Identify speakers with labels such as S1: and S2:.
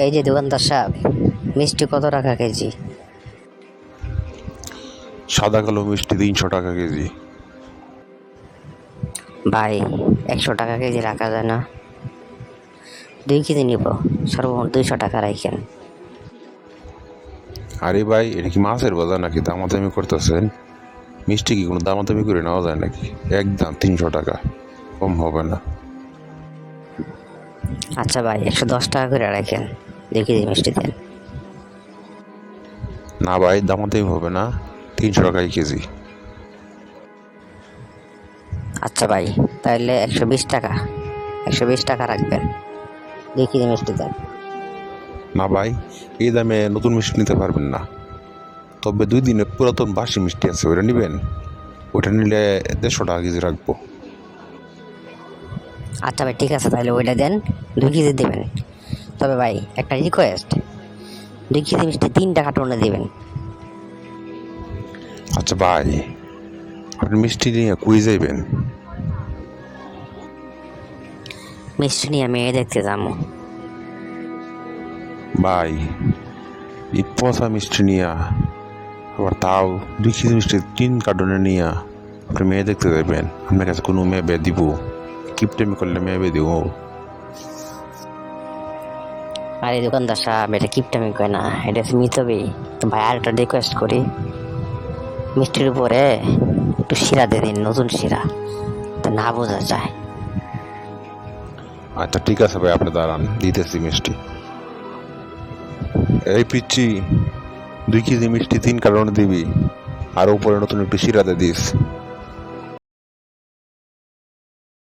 S1: এই যে দোকানদার সাহেব, মিষ্টি কত টাকা কেজি?
S2: সাদা কালো মিষ্টি 300 টাকা কেজি।
S1: ভাই, 100 টাকা কেজি রাখা যায় না? 2 কেজি নিব, সর্বমোট 200 টাকা রাখেন।
S2: আরে ভাই, এটা কি মাছের বাজার নাকি দামাদামি করতেছেন? মিষ্টি কি কোনো দামাদামি করে নেওয়া যায় নাকি? একদম 300 টাকা, কম হবে না?
S1: আচ্ছা ভাই, 110 টাকা করে রাখেন, 2 কেজি মিষ্টি দেন।
S2: না ভাই, দামাদামি হবে না, 300 টাকাই কেজি।
S1: আচ্ছা ভাই, তাহলে 120 টাকা, 120 টাকা রাখবেন, 2 কেজি মিষ্টি দেন।
S2: না ভাই, এই দামে নতুন মিষ্টি নিতে পারবেন না। তবে 2 দিনের পুরাতন বাসি মিষ্টি আছে, ওইটা নেবেন? ওইটা নিলে 150 টাকা কেজি রাখবো।
S1: আচ্ছা ভাই, ঠিক আছে, তাহলে ওইটা দেন, 2 কেজি দেবেন। তবে ভাই, একটা রিকোয়েস্ট, 2 কেজি মিষ্টি 3 টাকা কার্টুনে দেবেন।
S2: আচ্ছা ভাই, আপনি মিষ্টি নিয়ে কই যাইবেন?
S1: মিষ্টি নিয়ে মেয়ে দেখতে যাবো।
S2: ভাই, এই পচা মিষ্টি নিয়া, আবার তাও 2 কেজি মিষ্টি 3 কার্টনে নিয়া আপনি মেয়ে দেখতে যাবেন? আপনার কাছে কোনো মেয়ে বিয়ে দিব? কিপটেমি করলে মেয়ে বিয়ে দিব?
S1: আর এই দোকানদার সাহেব, এটা কিপটামি কয় না, এটা মিতবে। তো ভাই, আর একটা রিকোয়েস্ট করি, মিষ্টির উপরে একটু শিরা দিয়ে দিন, নতুন শিরা, তো না বোঝা যায়।
S2: আচ্ছা ঠিক আছে ভাই, আপনি দাঁড়ান, দিতেছি মিষ্টি। এই পিচ্ছি, 2 কেজি মিষ্টি 3 কার্টনে দিবি, আর উপরে নতুন একটু শিরাতে দিস।